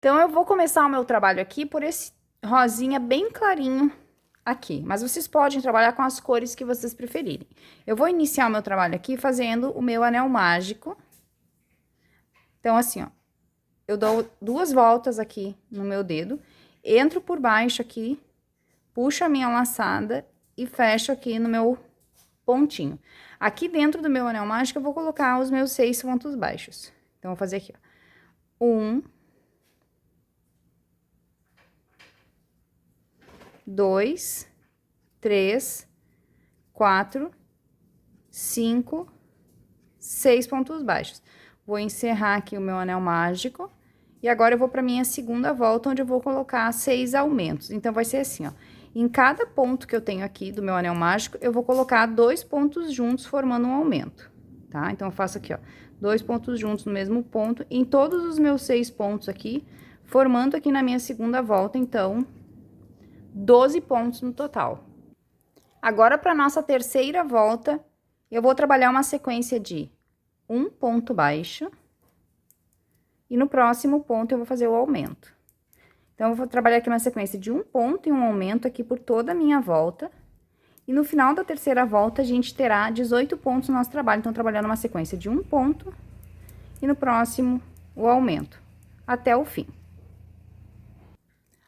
Então, eu vou começar o meu trabalho aqui por esse rosinha bem clarinho aqui. Mas vocês podem trabalhar com as cores que vocês preferirem. Eu vou iniciar o meu trabalho aqui fazendo o meu anel mágico. Então, assim, ó. Eu dou 2 voltas aqui no meu dedo. Entro por baixo aqui. Puxo a minha laçada e fecho aqui no meu pontinho. Aqui dentro do meu anel mágico, eu vou colocar os meus 6 pontos baixos. Então, vou fazer aqui, ó. 1, 2, 3, 4, 5, 6 pontos baixos. Vou encerrar aqui o meu anel mágico. E agora, eu vou pra minha segunda volta, onde eu vou colocar 6 aumentos. Então, vai ser assim, ó. Em cada ponto que eu tenho aqui do meu anel mágico, eu vou colocar 2 pontos juntos, formando um aumento, tá? Então, eu faço aqui, ó, 2 pontos juntos no mesmo ponto, em todos os meus 6 pontos aqui, formando aqui na minha segunda volta, então, 12 pontos no total. Agora, para nossa terceira volta, eu vou trabalhar uma sequência de um ponto baixo, e no próximo ponto eu vou fazer o aumento. Então, eu vou trabalhar aqui uma sequência de um ponto e um aumento aqui por toda a minha volta. E no final da terceira volta, a gente terá 18 pontos no nosso trabalho. Então, trabalhando uma sequência de um ponto e no próximo o aumento, até o fim.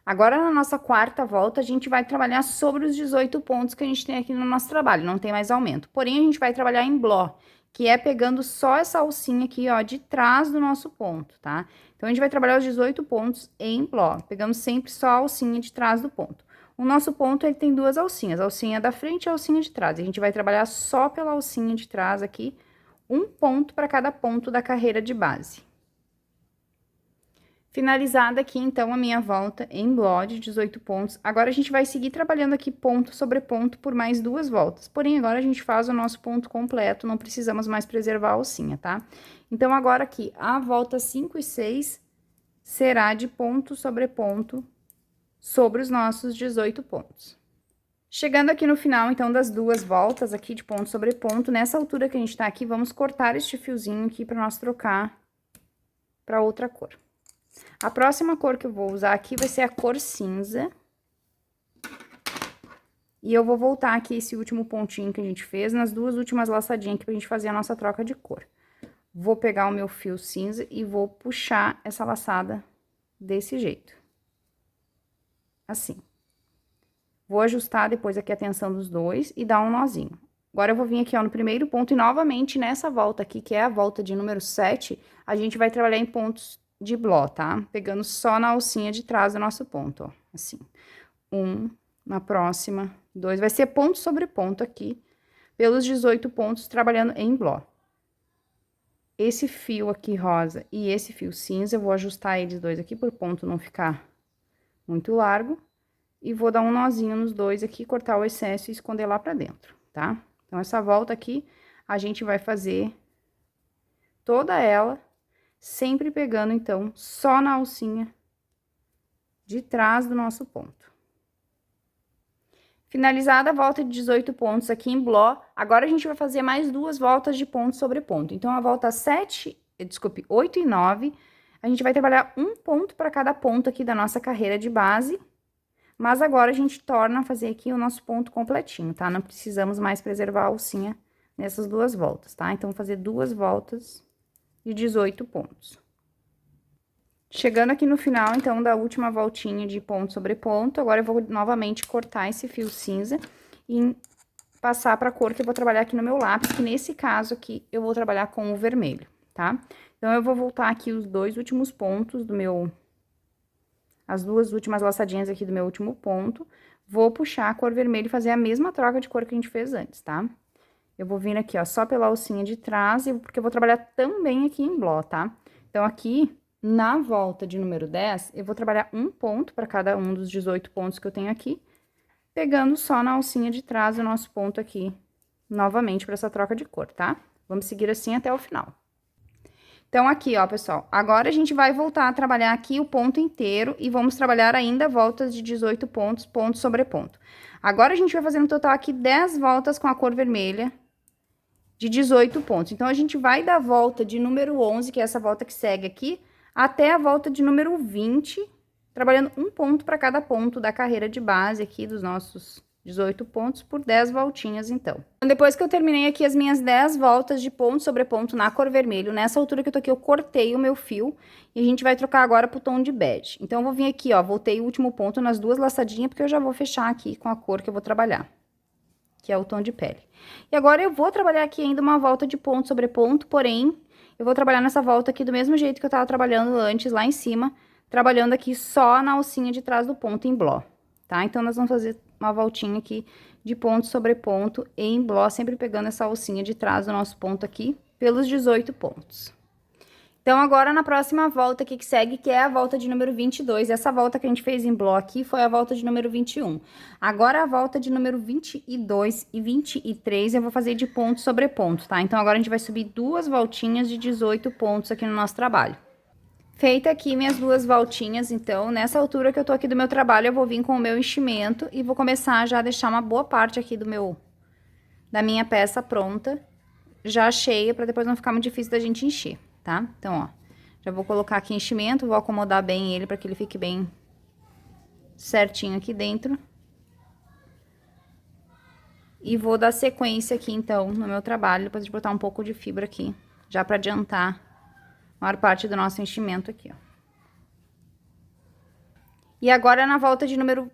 Agora, na nossa quarta volta, a gente vai trabalhar sobre os 18 pontos que a gente tem aqui no nosso trabalho, não tem mais aumento. Porém, a gente vai trabalhar em bló, que é pegando só essa alcinha aqui, ó, de trás do nosso ponto, tá? Então, a gente vai trabalhar os 18 pontos em bló, pegando sempre só a alcinha de trás do ponto. O nosso ponto, ele tem 2 alcinhas, a alcinha da frente e a alcinha de trás. A gente vai trabalhar só pela alcinha de trás aqui, um ponto para cada ponto da carreira de base. Finalizada aqui, então, a minha volta em bló de 18 pontos. Agora, a gente vai seguir trabalhando aqui ponto sobre ponto por mais 2 voltas. Porém, agora a gente faz o nosso ponto completo, não precisamos mais preservar a alcinha, tá? Então, agora aqui, a volta 5 e 6 será de ponto sobre os nossos 18 pontos. Chegando aqui no final, então, das 2 voltas aqui de ponto sobre ponto, nessa altura que a gente tá aqui, vamos cortar este fiozinho aqui para nós trocar para outra cor. A próxima cor que eu vou usar aqui vai ser a cor cinza. E eu vou voltar aqui esse último pontinho que a gente fez nas 2 últimas laçadinhas aqui pra gente fazer a nossa troca de cor. Vou pegar o meu fio cinza e vou puxar essa laçada desse jeito. Assim. Vou ajustar depois aqui a tensão dos dois e dar um nozinho. Agora, eu vou vir aqui, ó, no primeiro ponto e novamente nessa volta aqui, que é a volta de número 7, a gente vai trabalhar em pontos de bló, tá? Pegando só na alcinha de trás do nosso ponto, ó, assim. 1, na próxima, 2, vai ser ponto sobre ponto aqui, pelos 18 pontos, trabalhando em bló. Esse fio aqui rosa e esse fio cinza, eu vou ajustar eles dois aqui, por ponto não ficar muito largo. E vou dar um nozinho nos dois aqui, cortar o excesso e esconder lá pra dentro, tá? Então, essa volta aqui, a gente vai fazer toda ela, sempre pegando, então, só na alcinha de trás do nosso ponto. Finalizada a volta de 18 pontos aqui em bló, agora a gente vai fazer mais 2 voltas de ponto sobre ponto. Então, a volta 8 e 9, a gente vai trabalhar um ponto para cada ponto aqui da nossa carreira de base, mas agora a gente torna a fazer aqui o nosso ponto completinho, tá? Não precisamos mais preservar a alcinha nessas 2 voltas, tá? Então, vou fazer 2 voltas de 18 pontos. Chegando aqui no final, então, da última voltinha de ponto sobre ponto, agora eu vou novamente cortar esse fio cinza e passar pra cor que eu vou trabalhar aqui no meu lápis, que nesse caso aqui eu vou trabalhar com o vermelho, tá? Então, eu vou voltar aqui os 2 últimos pontos do meu... as 2 últimas laçadinhas aqui do meu último ponto, vou puxar a cor vermelha e fazer a mesma troca de cor que a gente fez antes, tá? Eu vou vir aqui, ó, só pela alcinha de trás, porque eu vou trabalhar também aqui em bló, tá? Então, aqui, na volta de número 10, eu vou trabalhar um ponto para cada um dos 18 pontos que eu tenho aqui, pegando só na alcinha de trás do nosso ponto aqui, novamente, para essa troca de cor, tá? Vamos seguir assim até o final. Então, aqui, ó, pessoal, agora a gente vai voltar a trabalhar aqui o ponto inteiro e vamos trabalhar ainda voltas de 18 pontos, ponto sobre ponto. Agora, a gente vai fazer no total aqui 10 voltas com a cor vermelha de 18 pontos. Então, a gente vai dar a volta de número 11, que é essa volta que segue aqui, até a volta de número 20, trabalhando um ponto para cada ponto da carreira de base aqui dos nossos 18 pontos por 10 voltinhas, então. Depois que eu terminei aqui as minhas 10 voltas de ponto sobre ponto na cor vermelho, nessa altura que eu tô aqui, eu cortei o meu fio e a gente vai trocar agora pro tom de bege. Então, eu vou vir aqui, ó, voltei o último ponto nas duas laçadinhas, porque eu já vou fechar aqui com a cor que eu vou trabalhar, que é o tom de pele. E agora, eu vou trabalhar aqui ainda uma volta de ponto sobre ponto, porém, eu vou trabalhar nessa volta aqui do mesmo jeito que eu tava trabalhando antes, lá em cima, trabalhando aqui só na alcinha de trás do ponto em bló, tá? Então, nós vamos fazer uma voltinha aqui de ponto sobre ponto em bló, sempre pegando essa alcinha de trás do nosso ponto aqui, pelos 18 pontos. Então, agora, na próxima volta aqui que segue, que é a volta de número 22, essa volta que a gente fez em bló aqui foi a volta de número 21. Agora, a volta de número 22 e 23, eu vou fazer de ponto sobre ponto, tá? Então, agora a gente vai subir duas voltinhas de 18 pontos aqui no nosso trabalho. Feita aqui minhas duas voltinhas, então, nessa altura que eu tô aqui do meu trabalho, eu vou vir com o meu enchimento e vou começar já a deixar uma boa parte aqui da minha peça pronta, já cheia, pra depois não ficar muito difícil da gente encher, tá? Então, ó, já vou colocar aqui enchimento, vou acomodar bem ele pra que ele fique bem certinho aqui dentro. E vou dar sequência aqui, então, no meu trabalho, depois de botar um pouco de fibra aqui, já pra adiantar a maior parte do nosso enchimento aqui, ó. E agora, na volta de número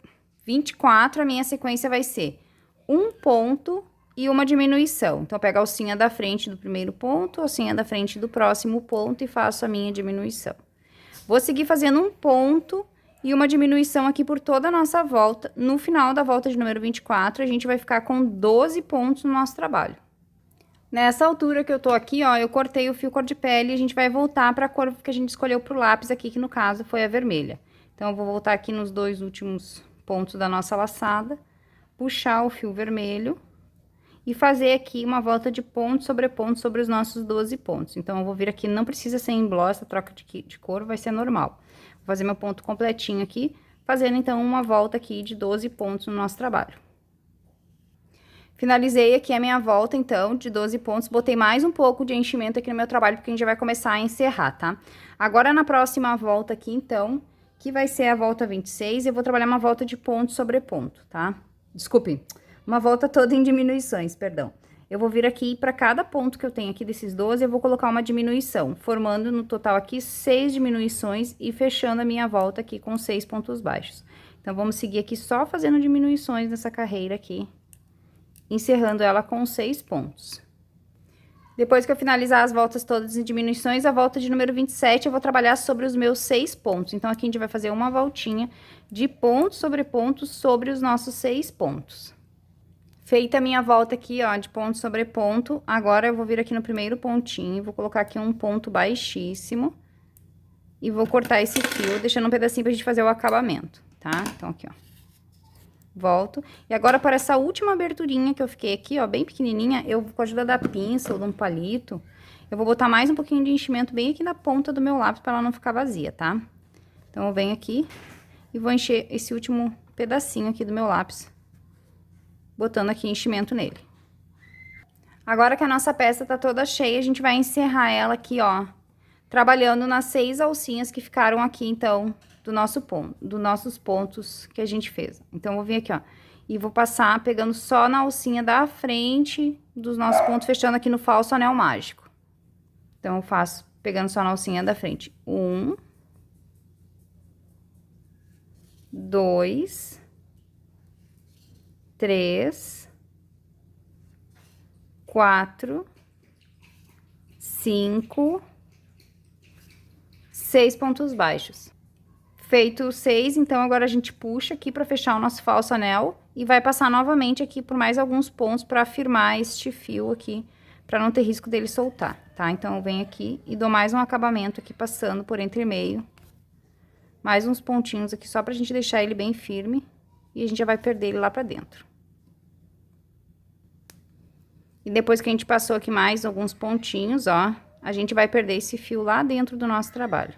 24, a minha sequência vai ser um ponto e uma diminuição. Então, eu pego a alcinha da frente do primeiro ponto, a alcinha da frente do próximo ponto e faço a minha diminuição. Vou seguir fazendo um ponto e uma diminuição aqui por toda a nossa volta. No final da volta de número 24, a gente vai ficar com 12 pontos no nosso trabalho. Nessa altura que eu tô aqui, ó, eu cortei o fio cor de pele e a gente vai voltar pra cor que a gente escolheu pro lápis aqui, que no caso foi a vermelha. Então, eu vou voltar aqui nos dois últimos pontos da nossa laçada, puxar o fio vermelho e fazer aqui uma volta de ponto sobre os nossos 12 pontos. Então, eu vou vir aqui, não precisa ser em bló, essa troca de cor vai ser normal. Vou fazer meu ponto completinho aqui, fazendo então uma volta aqui de 12 pontos no nosso trabalho. Finalizei aqui a minha volta, então, de 12 pontos. Botei mais um pouco de enchimento aqui no meu trabalho, porque a gente já vai começar a encerrar, tá? Agora, na próxima volta aqui, então, que vai ser a volta 26, eu vou trabalhar uma volta de ponto sobre ponto, tá? Desculpe, uma volta toda em diminuições, perdão. Eu vou vir aqui para cada ponto que eu tenho aqui desses 12, eu vou colocar uma diminuição, formando no total aqui 6 diminuições e fechando a minha volta aqui com 6 pontos baixos. Então, vamos seguir aqui só fazendo diminuições nessa carreira aqui, encerrando ela com 6 pontos. Depois que eu finalizar as voltas todas em diminuições, a volta de número 27, eu vou trabalhar sobre os meus 6 pontos. Então, aqui a gente vai fazer uma voltinha de ponto sobre os nossos 6 pontos. Feita a minha volta aqui, ó, de ponto sobre ponto, agora eu vou vir aqui no primeiro pontinho, vou colocar aqui um ponto baixíssimo e vou cortar esse fio, deixando um pedacinho pra gente fazer o acabamento, tá? Então, aqui, ó. Volto. E agora, para essa última aberturinha que eu fiquei aqui, ó, bem pequenininha, eu, com a ajuda da pinça ou de um palito, eu vou botar mais um pouquinho de enchimento bem aqui na ponta do meu lápis, para ela não ficar vazia, tá? Então, eu venho aqui e vou encher esse último pedacinho aqui do meu lápis, botando aqui enchimento nele. Agora que a nossa peça tá toda cheia, a gente vai encerrar ela aqui, ó, trabalhando nas 6 alcinhas que ficaram aqui, então, do nosso ponto, dos nossos pontos que a gente fez. Então, eu vou vir aqui, ó, e vou passar pegando só na alcinha da frente dos nossos pontos, fechando aqui no falso anel mágico. Então, eu faço pegando só na alcinha da frente. 1, 2, 3, 4, 5, 6 pontos baixos. Feito 6, então, agora a gente puxa aqui pra fechar o nosso falso anel e vai passar novamente aqui por mais alguns pontos pra firmar este fio aqui, pra não ter risco dele soltar, tá? Então, eu venho aqui e dou mais um acabamento aqui, passando por entre meio. Mais uns pontinhos aqui, só pra gente deixar ele bem firme e a gente já vai perder ele lá pra dentro. E depois que a gente passou aqui mais alguns pontinhos, ó, a gente vai perder esse fio lá dentro do nosso trabalho.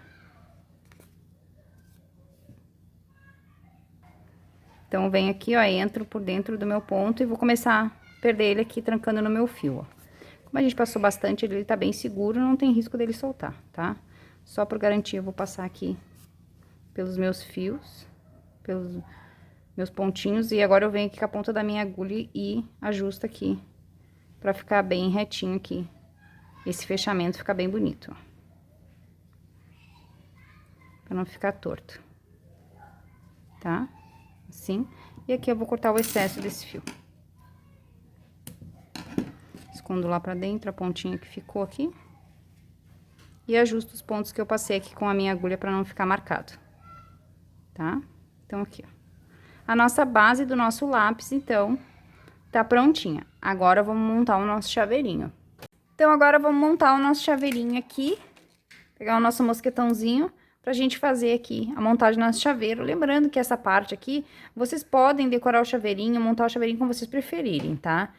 Então, eu venho aqui, ó, entro por dentro do meu ponto e vou começar a perder ele aqui, trancando no meu fio, ó. Como a gente passou bastante, ele tá bem seguro, não tem risco dele soltar, tá? Só por garantia, eu vou passar aqui pelos meus fios, pelos meus pontinhos. E agora eu venho aqui com a ponta da minha agulha e ajusto aqui, pra ficar bem retinho aqui. Esse fechamento fica bem bonito, ó. Pra não ficar torto. Tá? Assim. E aqui eu vou cortar o excesso desse fio. Escondo lá pra dentro a pontinha que ficou aqui. E ajusto os pontos que eu passei aqui com a minha agulha pra não ficar marcado. Tá? Então, aqui, ó. A nossa base do nosso lápis, então, tá prontinha. Agora, vamos montar o nosso chaveirinho. Então, agora, vamos montar o nosso chaveirinho aqui. Pegar o nosso mosquetãozinho pra gente fazer aqui a montagem do nosso chaveiro. Lembrando que essa parte aqui, vocês podem decorar o chaveirinho, montar o chaveirinho como vocês preferirem, tá?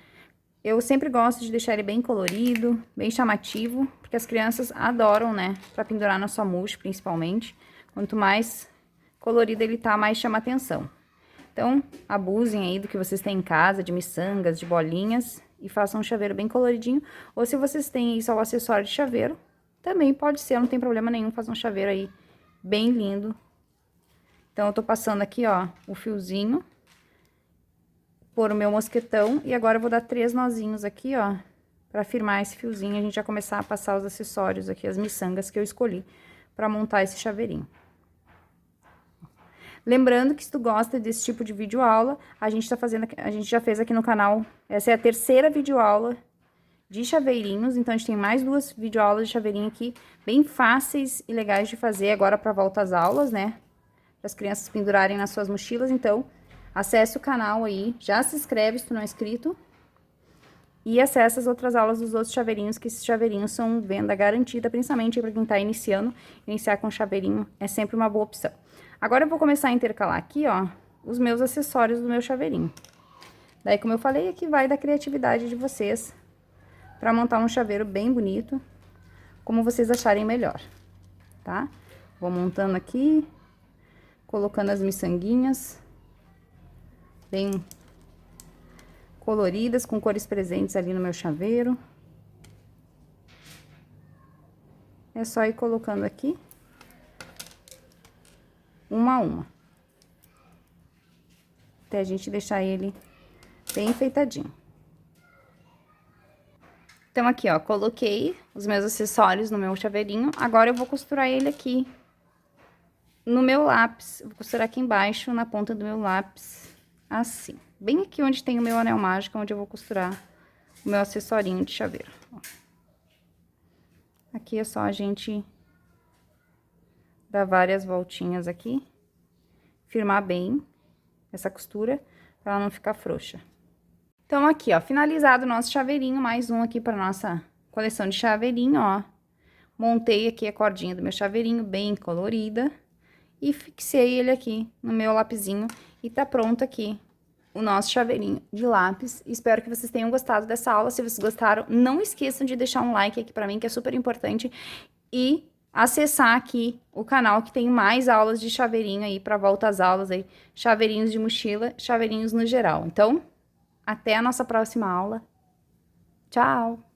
Eu sempre gosto de deixar ele bem colorido, bem chamativo, porque as crianças adoram, né? Pra pendurar na sua mochi, principalmente. Quanto mais colorido ele tá, mais chama atenção. Então, abusem aí do que vocês têm em casa, de miçangas, de bolinhas, e façam um chaveiro bem coloridinho. Ou se vocês têm aí só o acessório de chaveiro, também pode ser, não tem problema nenhum fazer um chaveiro aí bem lindo. Então, eu tô passando aqui, ó, o fiozinho por o meu mosquetão, e agora eu vou dar 3 nozinhos aqui, ó, pra firmar esse fiozinho, a gente já começar a passar os acessórios aqui, as miçangas que eu escolhi pra montar esse chaveirinho. Lembrando que se tu gosta desse tipo de videoaula, a gente já fez aqui no canal, essa é a terceira videoaula de chaveirinhos, então a gente tem mais 2 videoaulas de chaveirinho aqui, bem fáceis e legais de fazer agora pra volta às aulas, né? Para as crianças pendurarem nas suas mochilas, então acesse o canal aí, já se inscreve se tu não é inscrito. E acesse as outras aulas dos outros chaveirinhos, que esses chaveirinhos são venda garantida, principalmente para quem tá iniciando. Iniciar com chaveirinho é sempre uma boa opção. Agora eu vou começar a intercalar aqui, ó, os meus acessórios do meu chaveirinho. Daí, como eu falei, aqui vai da criatividade de vocês para montar um chaveiro bem bonito, como vocês acharem melhor, tá? Vou montando aqui, colocando as miçanguinhas bem coloridas, com cores presentes ali no meu chaveiro. É só ir colocando aqui, uma a uma, até a gente deixar ele bem enfeitadinho. Então, aqui, ó, coloquei os meus acessórios no meu chaveirinho. Agora, eu vou costurar ele aqui no meu lápis. Eu vou costurar aqui embaixo, na ponta do meu lápis, assim. Bem aqui onde tem o meu anel mágico, onde eu vou costurar o meu acessorinho de chaveiro. Ó. Aqui é só a gente dar várias voltinhas aqui. Firmar bem essa costura, pra ela não ficar frouxa. Então, aqui, ó, finalizado o nosso chaveirinho, mais um aqui pra nossa coleção de chaveirinho, ó. Montei aqui a cordinha do meu chaveirinho, bem colorida. E fixei ele aqui no meu lapisinho. E tá pronto aqui o nosso chaveirinho de lápis. Espero que vocês tenham gostado dessa aula. Se vocês gostaram, não esqueçam de deixar um like aqui pra mim, que é super importante. E acessar aqui o canal, que tem mais aulas de chaveirinho aí pra volta às aulas aí. Chaveirinhos de mochila, chaveirinhos no geral. Então, até a nossa próxima aula. Tchau!